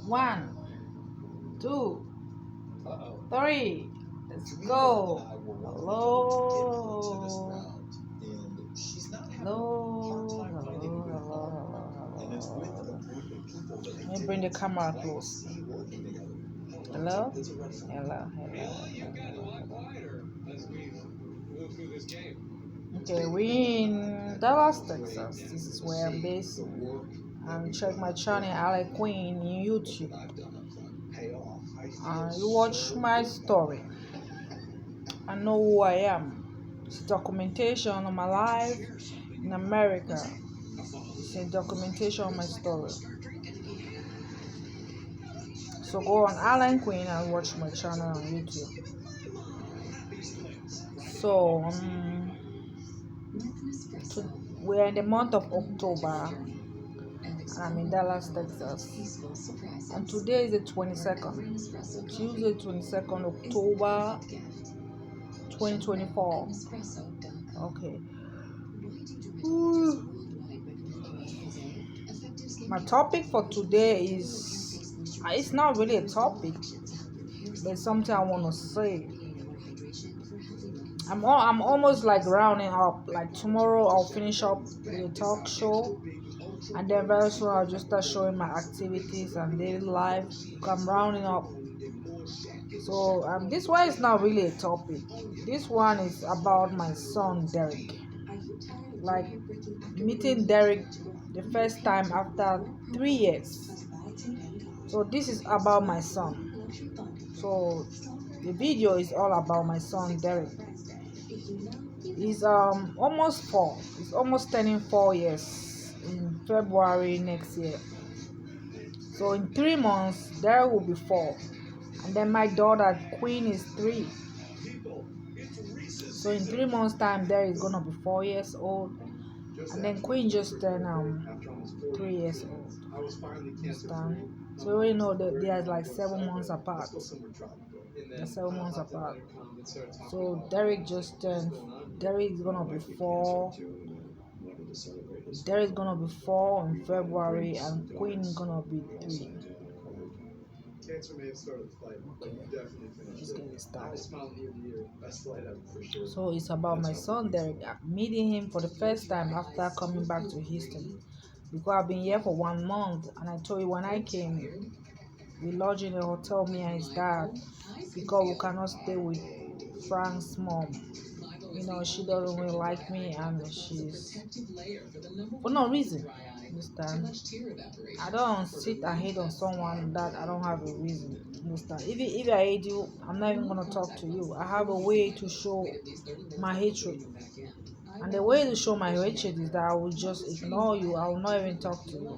One, two, three. Let's go. Hello. Hello. Hello. Let me bring the camera close. Hello. Hello. Okay, we in Dallas, Texas. This is where I'm based. Check my channel, Alec Queen, in YouTube. You watch my story. I know who I am. It's documentation of my life in America. It's a documentation of my story. So go on Alan Queen and watch my channel on YouTube. So we're in the month of October. I'm in Dallas, Texas. And today is the 22nd. Tuesday, 22nd October 2024. Okay. My topic for today is, it's not really a topic, but it's something I want to say. I'm almost like rounding up. Like tomorrow I'll finish up the talk show, and then very soon I'll just start showing my activities and daily life. I'm rounding up. So this one is not really a topic. This one is about my son Derrick. Like meeting Derrick the first time after 3 years. So this is about my son. So the video is all about my son Derrick. He's almost 4. He's almost turning 4 years in February next year. So in 3 months, Derrick will be 4. And then my daughter Queen is 3. So in 3 months time, Derrick is gonna be 4 years old. And then Queen just turned 3 years old. Understand? So you already know that they are like 7 months apart. They're 7 months apart. So Derrick is gonna be 4. Derrick is gonna be 4 in February, and Queen is gonna be 3. Cancer may have started the flight, but you definitely finished it. Best flight ever for sure. So it's about my son Derrick. Meeting him for the first time after coming back to Houston. Because I've been here for 1 month, and I told you when I came, we lodged in a hotel, me and his dad, because we cannot stay with Frank's mom. You know, she doesn't really like me, and she's for no reason. Understand? I don't sit and hate on someone that I don't have a reason. Understand? If I hate you, I'm not even gonna talk to you. I have a way to show my hatred. And the way to show my hatred is that I will just ignore you. I will not even talk to you.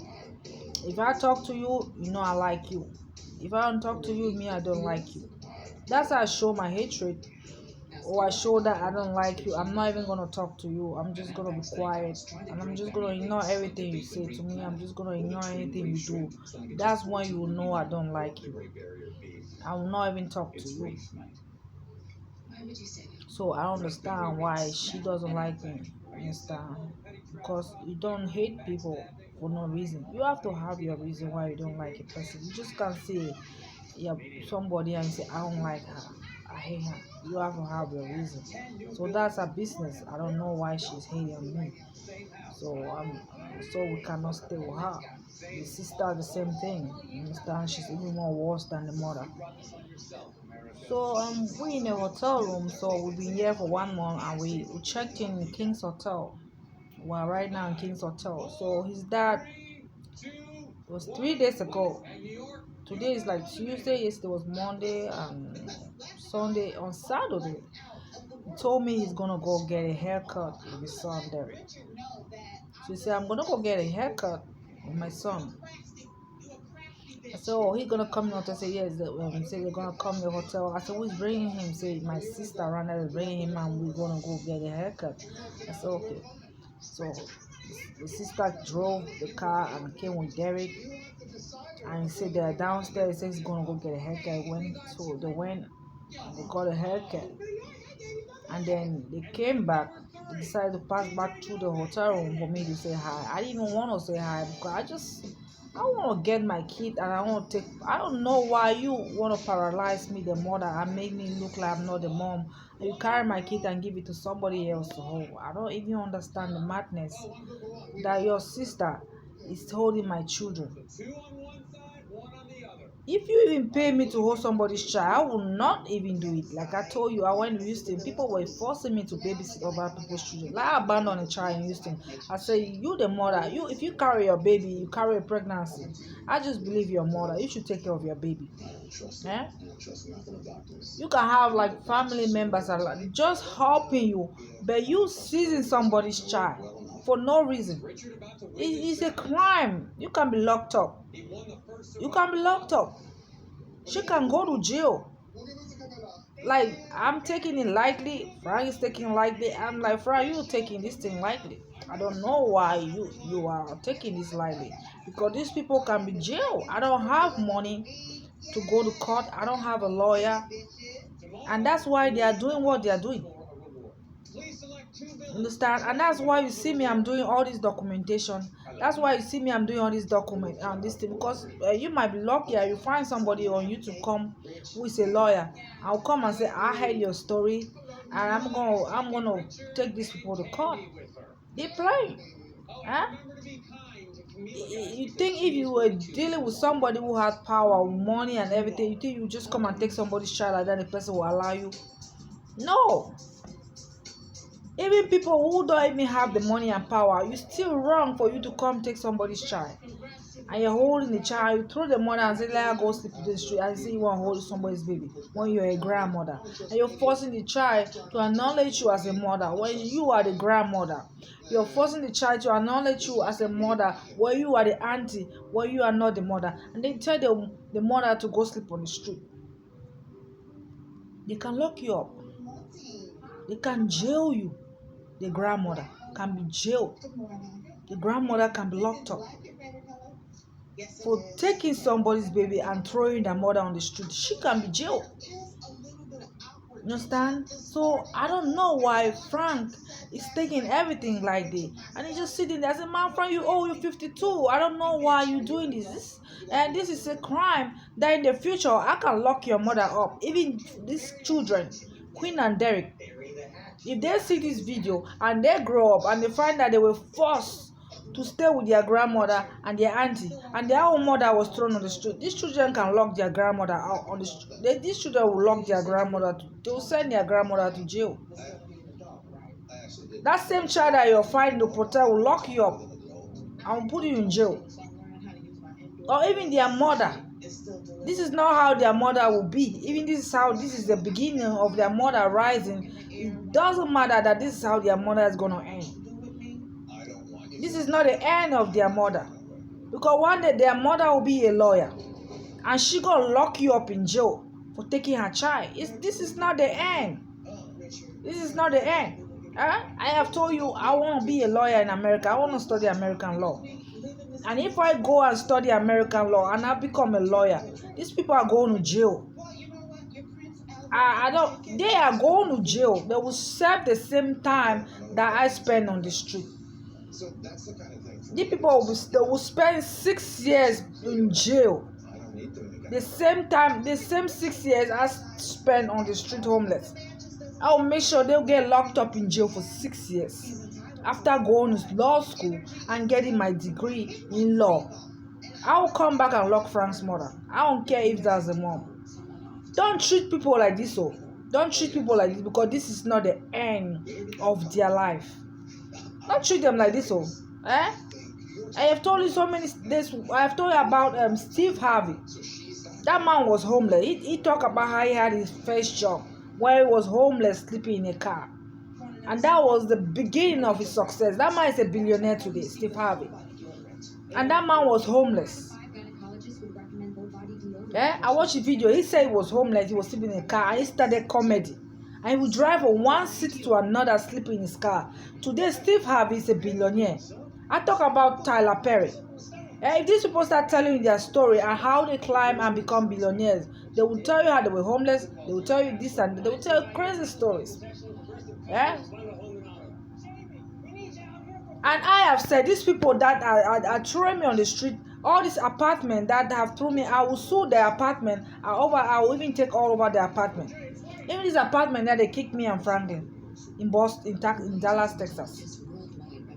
If I talk to you, you know I like you. If I don't talk to you, me, I don't like you. That's how I show my hatred. Or I show that I don't like you. I'm not even gonna talk to you. I'm just gonna be quiet, and I'm just gonna ignore everything you say to me. I'm just gonna ignore anything you do. That's when you will know I don't like you. I will not even talk to you. So I understand why she doesn't like me. Understand? Because you don't hate people for no reason. You have to have your reason why you don't like a person. You just can't say somebody and say I don't like her, I hate her. You have to have your reason. So that's her business. I don't know why she's hating me. So we cannot stay with her. The sister the same thing. You understand? She's even more worse than the mother. So we in a hotel room. So we've been here for 1 month, and we checked in King's Hotel. We're right now in King's Hotel. So his dad, it was 3 days ago. Today is like Tuesday, yesterday was Monday, and Sunday. On Saturday, he told me he's gonna go get a haircut with his son Derrick. So he said, I'm gonna go get a haircut with my son. I said, oh, he's gonna come in the hotel. I said, yes. He said they're gonna come to the hotel. I said, who's bringing him? He said, my sister Randa is bringing him, and we're gonna go get a haircut. I said, okay. So the sister drove the car and came with Derrick, and he said they're downstairs. He said he's gonna go get a haircut. They went, they got a haircut, and then they came back. decided to pass back through the hotel room for me to say hi. I didn't even want to say hi because I want to get my kid and I want to take. I don't know why you want to paralyze me, the mother, and make me look like I'm not the mom. You carry my kid and give it to somebody else to hold. I don't even understand the madness that your sister is holding my children. If you even pay me to hold somebody's child, I will not even do it. Like I told you, I went to Houston. People were forcing me to babysit other people's children. Like I abandoned a child in Houston. I say, you the mother, if you carry your baby, you carry a pregnancy. I just believe your mother. You should take care of your baby. Eh? You can have like family members that are just helping you, but you seizing somebody's child for no reason. It's a crime. You can be locked up. You can be locked up. She can go to jail. Like, I'm taking it lightly. Frank is taking it lightly. I'm like, Frank, you taking this thing lightly. I don't know why you are taking this lightly. Because these people can be jailed. I don't have money to go to court. I don't have a lawyer. And that's why they are doing what they are doing. Understand? And that's why you see me, I'm doing all this documentation. That's why you see me, I'm doing all this document and this thing, because you might be lucky and you find somebody on YouTube come who is a lawyer. I'll come and say, I heard your story and I'm gonna take these people to court. They play. Huh? You think if you were dealing with somebody who had power, money and everything, you think you just come and take somebody's child and then the person will allow you? No. Even people who don't even have the money and power, it's still wrong for you to come take somebody's child. And you're holding the child, you throw the mother and say, let her go sleep in the street, and say you want to hold somebody's baby when you're a grandmother. And you're forcing the child to acknowledge you as a mother when you are the grandmother. You're forcing the child to acknowledge you as a mother when you are the auntie, when you are not the mother. And they tell the mother to go sleep on the street. They can lock you up. They can jail you. The grandmother can be jailed. The grandmother can be locked up for taking somebody's baby and throwing the mother on the street. She can be jailed. You understand? So I don't know why Frank is taking everything like this, and he's just sitting there. I said, man, Frank, you're 52. I don't know why you're doing this. And this is a crime that in the future I can lock your mother up. Even these children, Queen and Derrick, if they see this video and they grow up and they find that they were forced to stay with their grandmother and their auntie and their own mother was thrown on the street, these children can lock their grandmother out on the street. These children will lock their grandmother. They will send their grandmother to jail. That same child that you're finding to protect will lock you up and will put you in jail. Or even their mother. This is not how their mother will be. Even this is the beginning of their mother rising. It doesn't matter that this is how their mother is going to end. This is not the end of their mother. Because one day their mother will be a lawyer. And she going to lock you up in jail for taking her child. This is not the end. This is not the end. I have told you I want to be a lawyer in America. I want to study American law. And if I go and study American law and I become a lawyer, these people are going to jail. They are going to jail. They will serve the same time that I spend on the street. These people will spend 6 years in jail. The same 6 years I spend on the street homeless. I will make sure they'll get locked up in jail for 6 years. After going to law school and getting my degree in law, I will come back and lock Frank's mother. I don't care if that's the mom. Don't treat people like this. Don't treat people like this, because this is not the end of their life. Don't treat them like this. I have told you so many days. I have told you about Steve Harvey. That man was homeless. He talked about how he had his first job where he was homeless, sleeping in a car. And that was the beginning of his success. That man is a billionaire today, Steve Harvey. And that man was homeless. I watched the video. He said he was homeless. He was sleeping in a car. And he started comedy. And he would drive from one city to another, sleeping in his car. Today, Steve Harvey is a billionaire. I talk about Tyler Perry. If these people start telling you their story and how they climb and become billionaires, they will tell you how they were homeless. They will tell you this and they will tell you crazy stories. And I have said, these people that are throwing me on the street, all these apartment that have thrown me, I will sue their apartment. I will even take all over the apartment. Even this apartment that they kicked me and Franklin in Boston, in Dallas, Texas.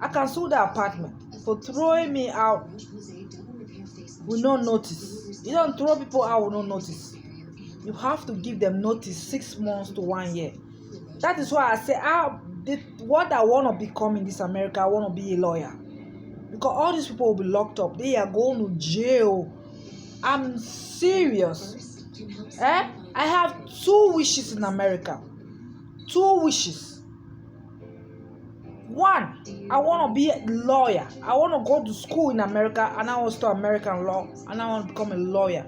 I can sue the apartment for throwing me out with no notice. You don't throw people out with no notice. You have to give them notice 6 months to 1 year. That is why I say, what I want to become in this America, I want to be a lawyer. Because all these people will be locked up. They are going to jail. I'm serious. I have 2 wishes in America. 2 wishes. 1, I want to be a lawyer. I want to go to school in America and I want to study American law and I want to become a lawyer.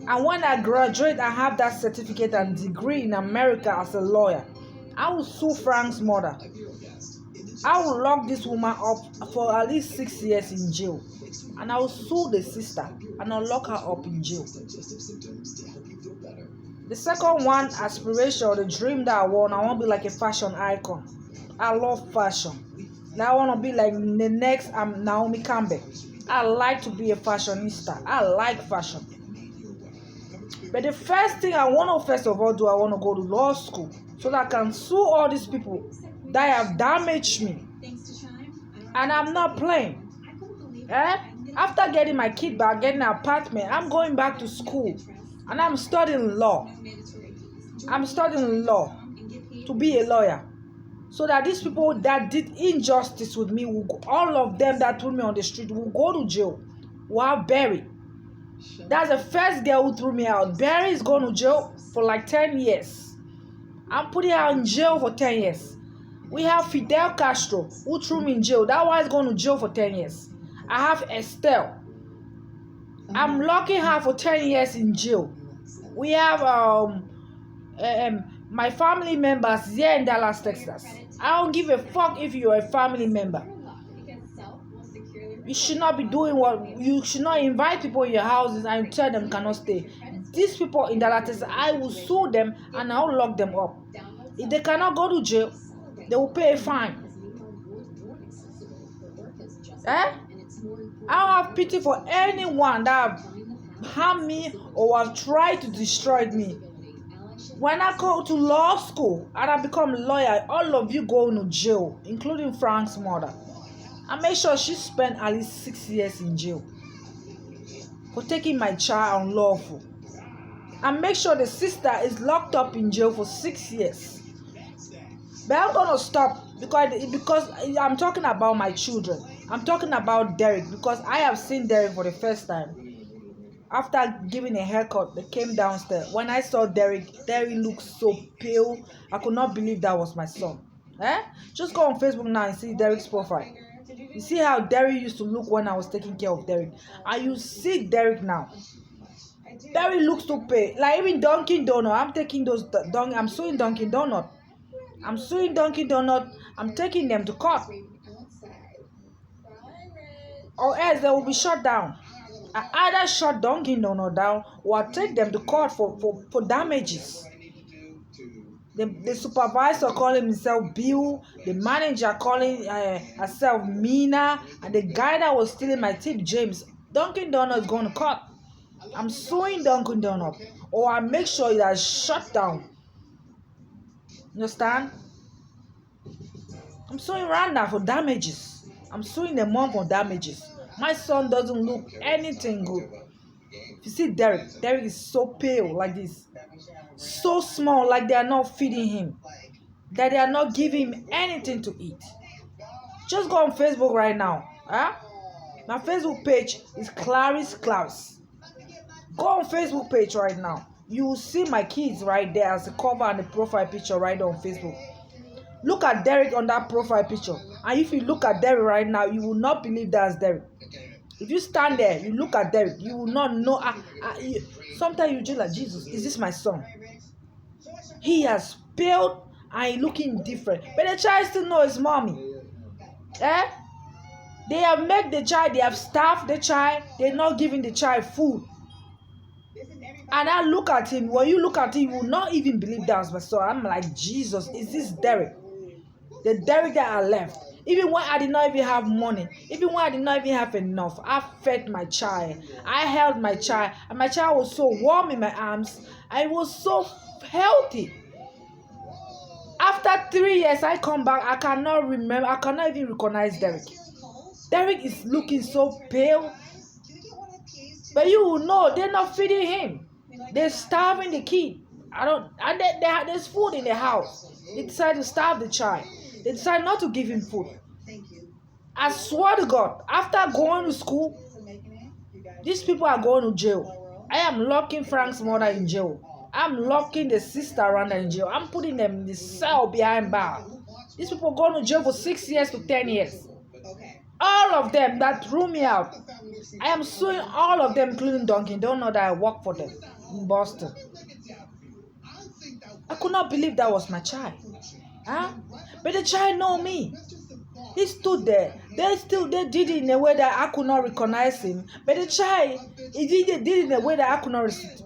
And when I graduate, I have that certificate and degree in America as a lawyer. I will sue Frank's mother. I will lock this woman up for at least 6 years in jail. And I will sue the sister and I'll lock her up in jail. The second one, aspiration, the dream that I want to be like a fashion icon. I love fashion. Now I want to be like the next Naomi Campbell. I like to be a fashionista. I like fashion. But the first thing I want to first of all do, I want to go to law school so that I can sue all these people that have damaged me. And I'm not playing. After getting my kid back, getting an apartment, I'm going back to school and I'm studying law. I'm studying law to be a lawyer. So that these people that did injustice with me, all of them that threw me on the street, will go to jail. Will have Derrick. That's the first girl who threw me out. Derrick is going to jail for like 10 years. I'm putting her in jail for 10 years. We have Fidel Castro who threw me in jail. That one is going to jail for 10 years. I have Estelle. I'm locking her for 10 years in jail. We have my family members here in Dallas, Texas. I don't give a fuck if you're a family member. You should not be doing you should not invite people in your houses and tell them cannot stay. These people in Dallas, Texas, I will sue them and I will lock them up. If they cannot go to jail, they will pay a fine. I don't have pity for anyone that have harmed me or have tried to destroy me. When I go to law school and I become a lawyer, all of you go to jail, including Frank's mother. I make sure she spent at least 6 years in jail for taking my child unlawful. And make sure the sister is locked up in jail for 6 years. But I'm going to stop because I'm talking about my children. I'm talking about Derrick because I have seen Derrick for the first time. After giving a haircut, they came downstairs. When I saw Derrick looked so pale. I could not believe that was my son. Just go on Facebook now and see Derrick's profile. You see how Derrick used to look when I was taking care of Derrick. And you see Derrick now. Derrick looks so pale. Like even Dunkin' Donut. I'm taking those I'm suing Dunkin' Donut. I'm taking them to court. Or else they will be shut down. I either shut Dunkin' Donut down or I take them to court for damages. The supervisor calling himself Bill, the manager calling herself Mina, and the guy that was stealing my tip, James. Dunkin' Donut is going to court. I'm suing Dunkin' Donut, or I make sure it is shut down. Understand? I'm suing Randa for damages. I'm suing the mom for damages. My son doesn't look anything good. If you see Derrick is so pale like this. So small, like they are not feeding him. That they are not giving him anything to eat. Just go on Facebook right now. My Facebook page is Clarice Klaus. Go on Facebook page right now. You will see my kids right there as the cover and the profile picture right on Facebook. Look at Derrick on that profile picture. And if you look at Derrick right now, you will not believe that's Derrick. If you stand there, you look at Derrick, you will not know. Sometimes you just like, Jesus, is this my son? He has paled and he looking different. But the child still knows his mommy. They have made the child, they have starved the child, they're not giving the child food. And I look at him, when you look at him, you will not even believe that was my son. I'm like, Jesus, is this Derrick? The Derrick that I left. Even when I did not even have money, even when I did not even have enough, I fed my child. I held my child, and my child was so warm in my arms. I was so healthy. After 3 years, I come back. I cannot remember. I cannot even recognize Derrick. Derrick is looking so pale. But you will know they're not feeding him. They're starving the kid. There's food in the house. They decide to starve the child. They decide not to give him food. I swear to God, after going to school, these people are going to jail. I am locking Frank's mother in jail. I'm locking the sister around in jail. I'm putting them in the cell behind bar. These people are going to jail for 6 years to 10 years. All of them that threw me out. I am suing all of them, including Duncan. Don't know that I work for them in Boston. I could not believe that was my child. Huh? But the child know me. He stood there. They did it in a way that I could not recognize him. But the child, he did it in a way that I could not recognize.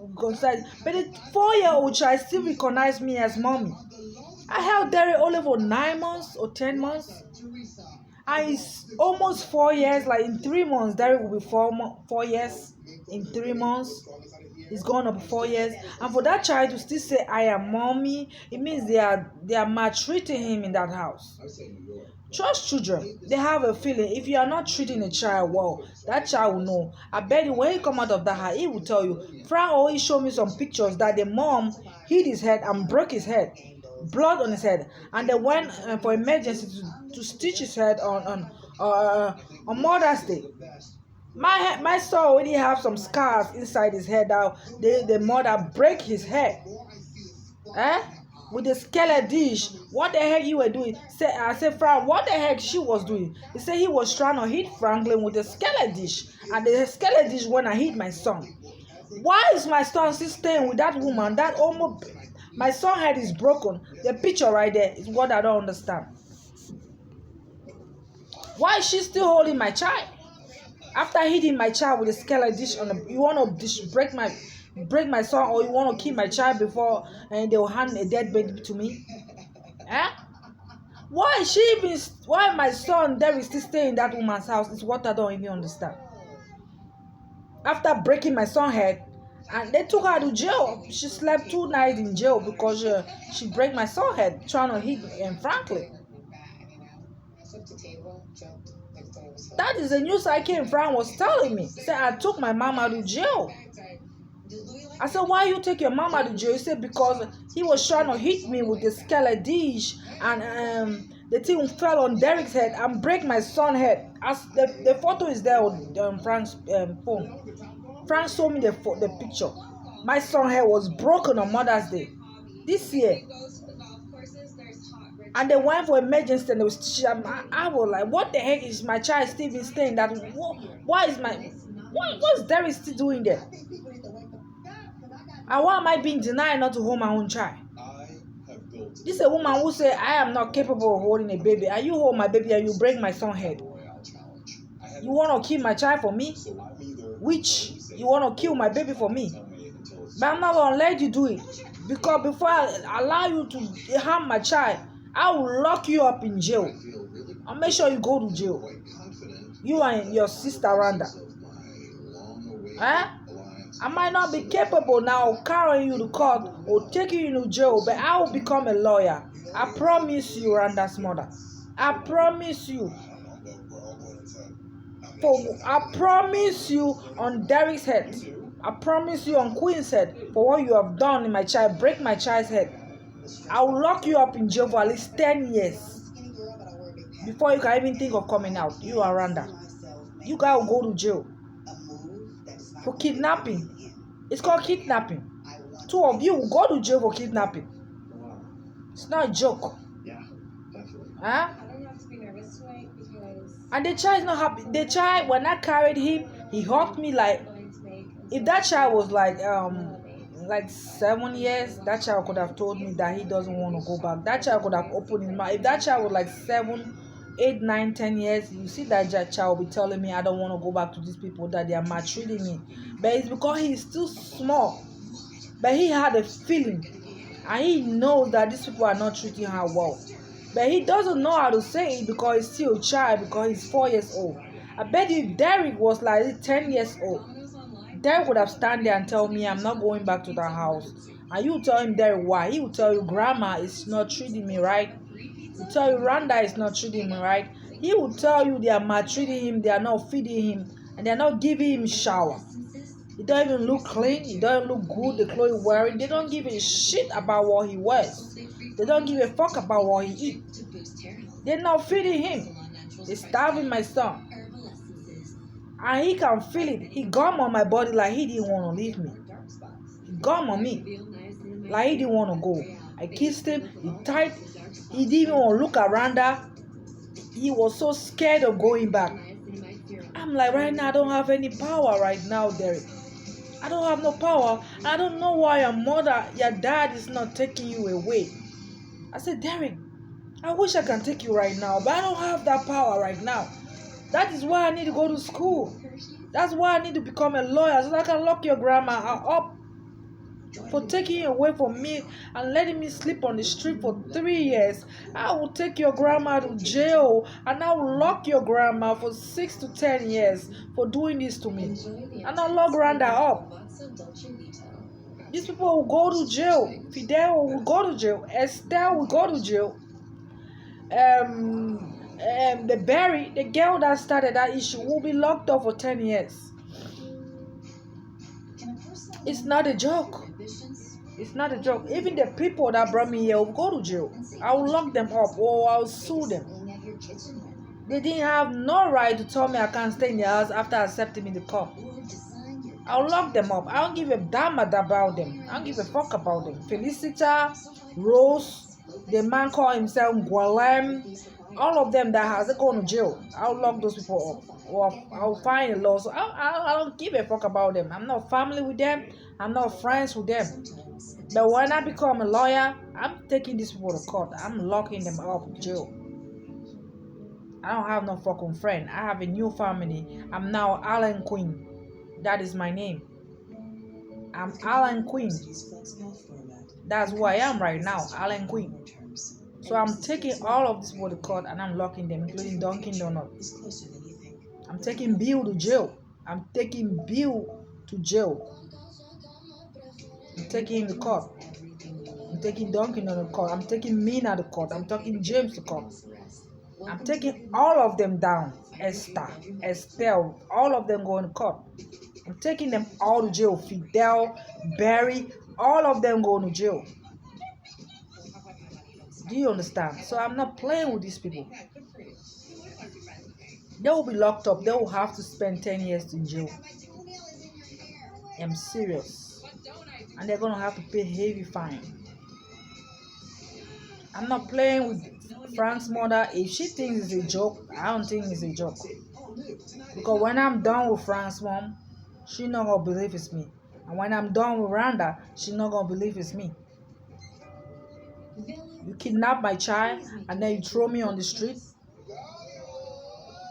But the 4-year-old child still recognized me as mommy. I held Derrick only for 9 months or 10 months. And it's almost 4 years. Like in 3 months, Derrick will be 4 years. In 3 months, it's gone up 4 years. And for that child to still say, I am mommy, it means they are maltreating him in that house. Trust children. They have a feeling. If you are not treating a child well, that child will know. I bet you when he come out of that house, he will tell you. Frank always showed me some pictures that the mom hit his head and broke his head. Blood on his head. And they went for emergency to stitch his head on Mother's Day. My son already have some scars inside his head now. The mother break his head. With the skeleton dish. What the heck you were doing? I said, Frank, what the heck she was doing? He said he was trying to hit Franklin with the skeleton dish. And the skeleton dish when I hit my son. Why is my son still staying with that woman? That almost my son's head is broken. The picture right there is what I don't understand. Why is she still holding my child? After hitting my child with a skeleton dish you want to break my son, or you want to kill my child before and they will hand a dead baby to me? Why my son Derrick still stay in that woman's house is what I don't even understand. After breaking my son's head, and they took her to jail. She slept 2 nights in jail because she break my son's head trying to hit Franklin. That is the news I came from was telling me. He said I took my mama to jail. I said, why you take your mama to jail? He said because he was trying to hit me with the skeleton dish and the thing fell on Derrick's head and break my son's head. As the photo is there on Frank's phone. Frank showed me the picture. My son's head was broken on Mother's Day this year. And they went for emergency and they was stitching. I was like, what the heck is my child still been staying that? What's Derrick still doing there? And why am I being denied not to hold my own child? This is a woman who said, I am not capable of holding a baby. And you hold my baby and you break my son's head. You want to kill my child for me? Which you want to kill my baby for me? But I'm not going to let you do it. Because before I allow you to harm my child, I will lock you up in jail. I'll make sure you go to jail. You and your sister Randa. I might not be capable now of carrying you to court or taking you to jail, but I will become a lawyer. I promise you, Randa's mother. I promise you. I promise you on Derrick's head. I promise you on Queen's head for what you have done in my child. Break my child's head. I will lock you up in jail for at least 10 years before you can even think of coming out. You are Randa. You guys will go to jail for kidnapping. It's called kidnapping. 2 of you will go to jail for kidnapping. It's not a joke. Yeah, definitely. I don't have to be nervous tonight because. And the child is not happy. The child, when I carried him, he hugged me like. If that child was like 7 years, that child could have told me that he doesn't want to go back. That child could have opened his mouth. If that child was like 7, 8, 9, 10 years, you see that child will be telling me I don't want to go back to these people, that they are maltreating me. But it's because he's still small. But he had a feeling. And he knows that these people are not treating her well. But he doesn't know how to say it because he's still a child, because he's 4 years old. I bet you if Derrick was like 10 years old, Derrick would have stand there and tell me I'm not going back to that house. And you tell him Derrick why. He will tell you grandma is not treating me right. He will tell you Randa is not treating me right. He will tell you they are maltreating him, they are not feeding him, and they are not giving him shower. He don't even look clean, he don't look good, the clothes he's wearing. They don't give a shit about what he wears. They don't give a fuck about what he eats. They're not feeding him. They're starving my son. And he can feel it. He gum on my body like he didn't want to leave me. He gum on me like he didn't want to go. I kissed him, he tight. He didn't even want to look around her. He was so scared of going back. I'm like, right now, I don't have any power right now, Derrick. I don't have no power. I don't know why your dad is not taking you away. I said, Derrick, I wish I can take you right now, but I don't have that power right now. That is why I need to go to school. That's why I need to become a lawyer so that I can lock your grandma up for taking you away from me and letting me sleep on the street for 3 years. I will take your grandma to jail and I will lock your grandma for 6 to 10 years for doing this to me. And I'll lock Randa up. These people will go to jail. Fidel will go to jail. Estelle will go to jail. The Barry, the girl that started that issue, will be locked up for 10 years. It's not a joke. It's not a joke. Even the people that brought me here will go to jail. I will lock them up or I'll sue them. They didn't have no right to tell me I can't stay in the house after accepting me the call. I'll lock them up. I don't give a damn about them. I don't give a fuck about them. Felicita, Rose, the man called himself Gualem, all of them that has gone to jail. I'll lock those people up. Or I'll find a law. So I don't give a fuck about them. I'm not family with them. I'm not friends with them. But when I become a lawyer, I'm taking these people to court. I'm locking them up in jail. I don't have no fucking friend. I have a new family. I'm now Alan Queen. That is my name. I'm Alan Queen. That's who I am right now, Alan Queen. So I'm taking all of this people to court and I'm locking them, including Dunkin' Donuts. I'm taking Bill to jail. I'm taking Bill to jail. I'm taking him to court. I'm taking Dunkin' to court. I'm taking Mina to court. I'm taking James to court. I'm taking all of them down. Estelle, all of them going to court. I'm taking them all to jail. Fidel, Barry, all of them going to jail. Do you understand? So I'm not playing with these people. They will be locked up. They will have to spend 10 years in jail. I'm serious. And they're going to have to pay heavy fine. I'm not playing with Frank's mother. If she thinks it's a joke, I don't think it's a joke. Because when I'm done with Frank's mom, she not going to believe it's me. And when I'm done with Randa, she not going to believe it's me. You kidnap my child and then you throw me on the street.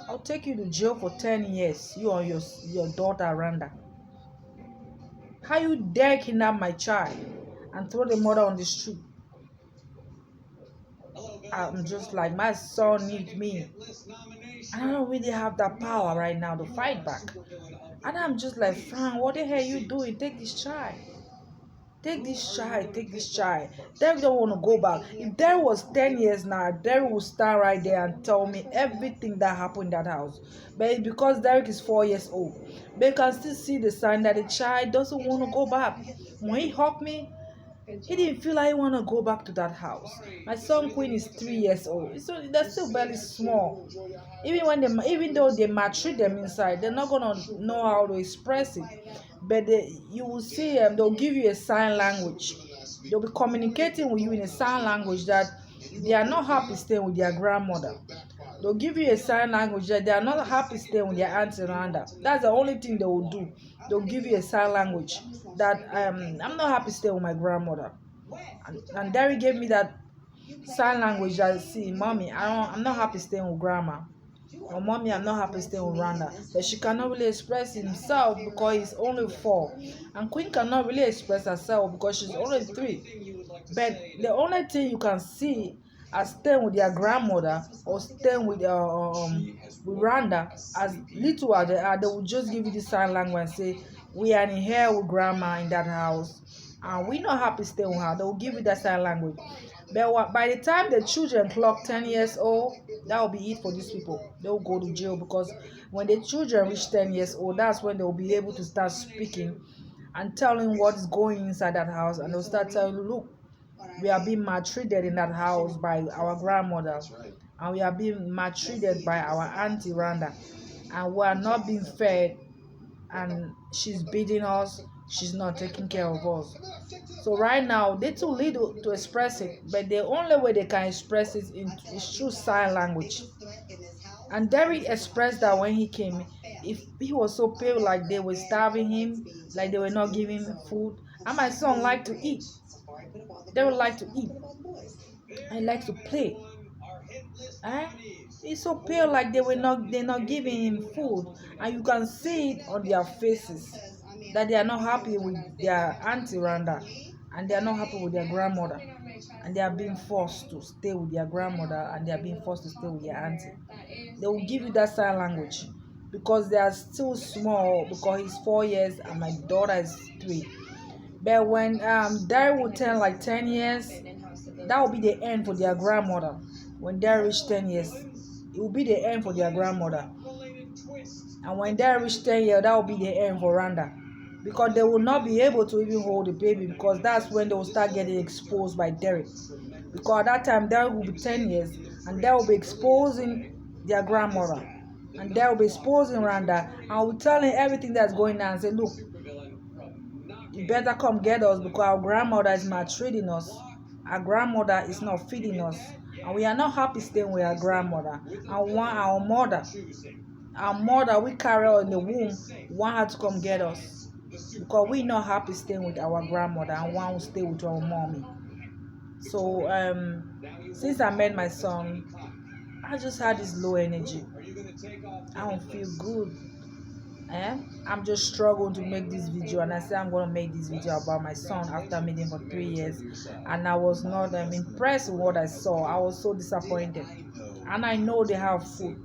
I'll take you to jail for 10 years. You or your daughter Randa. How you dare kidnap my child and throw the mother on the street? I'm just like, my son needs me. And I don't really have that power right now to fight back. And I'm just like, Frank, what the hell are you doing? Take this child. Take this child. Take this child. Derrick don't want to go back. If Derrick was 10 years now, Derrick would stand right there and tell me everything that happened in that house. But it's because Derrick is 4 years old. But you can still see the sign that the child doesn't want to go back. When he hugged me, he didn't feel like he want to go back to that house. My son Queen is 3 years old. So they're still barely small. Even though they maltreat them inside, they're not gonna know how to express it. But you will see them. They'll give you a sign language. They'll be communicating with you in a sign language that they are not happy staying with their grandmother. They'll give you a sign language that they are not happy staying with their aunts and Randa. That's the only thing they will do. They'll give you a sign language that I'm not happy staying with my grandmother. And Derrick gave me that sign language that, see, mommy, I'm not happy staying with grandma. Or mommy, I'm not happy staying with Randa. But she cannot really express himself because he's only 4. And Queen cannot really express herself because she's only 3. But the only thing you can see are staying with their grandmother or staying with Randa, as little as they are, they will just give you the sign language and say, we are in here with grandma in that house and we're not happy staying with her. They will give you that sign language. But by the time the children clock 10 years old, that will be it for these people. They will go to jail, because when the children reach 10 years old, that's when they will be able to start speaking and telling what is going inside that house. And they'll start telling you, look, we are being maltreated in that house by our grandmother, and we are being maltreated by our auntie Randa, and we are not being fed, and she's beating us, she's not taking care of us. So right now they too little to express it, but the only way they can express it is through sign language. And Derrick expressed that when he came, if he was so pale, like they were starving him, like they were not giving him food. And my son like to eat. They would like to eat. I like to play. Eh? He's so pale, like they're not giving him food, and you can see it on their faces that they are not happy with their auntie Randa, and they are not happy with their grandmother, and they are being forced to stay with their grandmother, and they are being forced to stay with their auntie. They will give you that sign language because they are still small, because he's 4 years and my daughter is 3. But when Derrick will turn like 10 years, that will be the end for their grandmother. When they reach 10 years, it will be the end for their grandmother. And when they reach 10 years, that will be the end for Randa. Because they will not be able to even hold the baby, because that's when they will start getting exposed by Derrick. Because at that time, Derrick will be 10 years, and they will be exposing their grandmother. And they will be exposing Randa, and will telling everything that's going on, and say, look, you better come get us, because our grandmother is maltreating us. Our grandmother is not feeding us, and we are not happy staying with our grandmother. And want our mother we carry her in the womb, want her to come get us, because we not happy staying with our grandmother and want to stay with our mommy. So since I met my son, I just had this low energy. I don't feel good. I'm just struggling to make this video, and I said I'm going to make this video about my son after meeting for 3 years, and I was not impressed with what I saw. I was so disappointed, and I know they have food.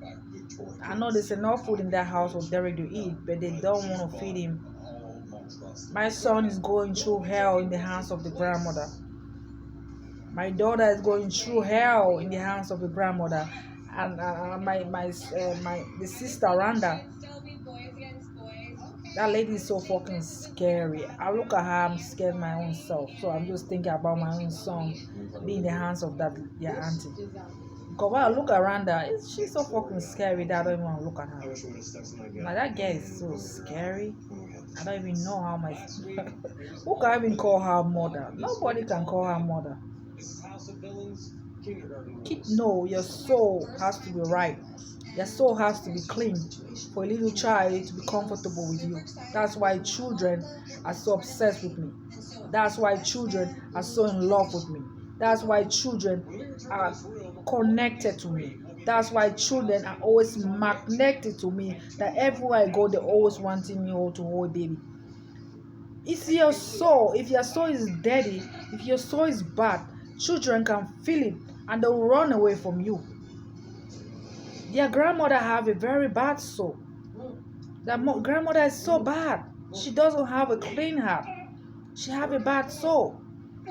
I know there's enough food in that house for Derrick to eat, but they don't want to feed him. My son is going through hell in the hands of the grandmother. My daughter is going through hell in the hands of the grandmother, and the sister Randa. That lady is so fucking scary. I look at her, I'm scared my own self. So I'm just thinking about my own son being in the hands of that their auntie. Because when I look around her, she's so fucking scary that I don't even want to look at her. Like, that girl is so scary. I don't even know how my who can even call her mother? Nobody can call her mother. No, your soul has to be right. Your soul has to be clean for a little child to be comfortable with you. That's why children are so obsessed with me. That's why children are so in love with me. That's why children are connected to me. That's why children are always magnetic to me, that everywhere I go, they're always wanting me to hold a baby. It's your soul. If your soul is dirty, if your soul is bad, children can feel it and they'll run away from you. Their grandmother have a very bad soul. That grandmother is so bad. She doesn't have a clean heart. She have a bad soul.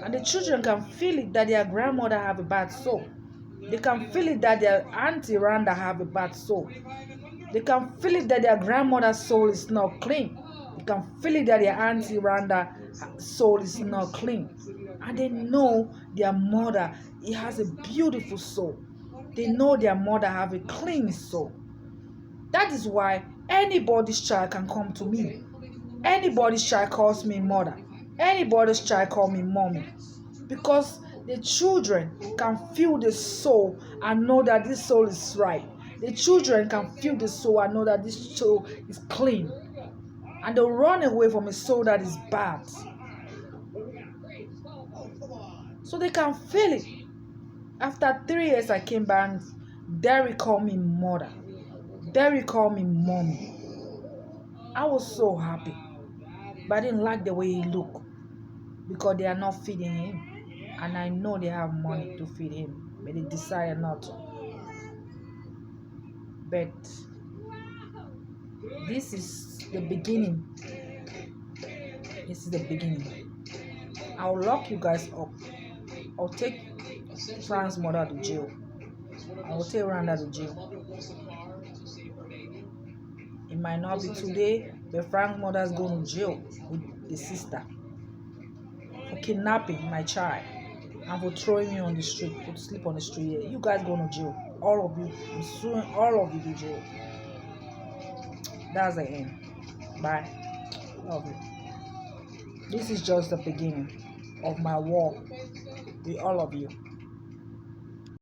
And the children can feel it that their grandmother have a bad soul. They can feel it that their auntie Randa have a bad soul. They can feel it that their grandmother's soul is not clean. They can feel it that their auntie Randa's soul is not clean. And they know their mother, it has a beautiful soul. They know their mother have a clean soul. That is why anybody's child can come to me. Anybody's child calls me mother. Anybody's child calls me mommy. Because the children can feel the soul and know that this soul is right. The children can feel the soul and know that this soul is clean. And they'll run away from a soul that is bad. So they can feel it. After 3 years, I came back. Derrick called me mother. Derrick called me mommy. I was so happy. But I didn't like the way he looked. Because they are not feeding him. And I know they have money to feed him. but they decided not to. But this is the beginning. This is the beginning. I'll lock you guys up. I'll take Frank's mother to jail. I will take Randa to jail. It might not be today, but Frank's mother is going to jail with the sister for kidnapping my child and for throwing me on the street, to sleep on the street. You guys going to jail. All of you. I'm suing all of you to jail. That's the end. Bye. Love you. This is just the beginning of my war with all of you.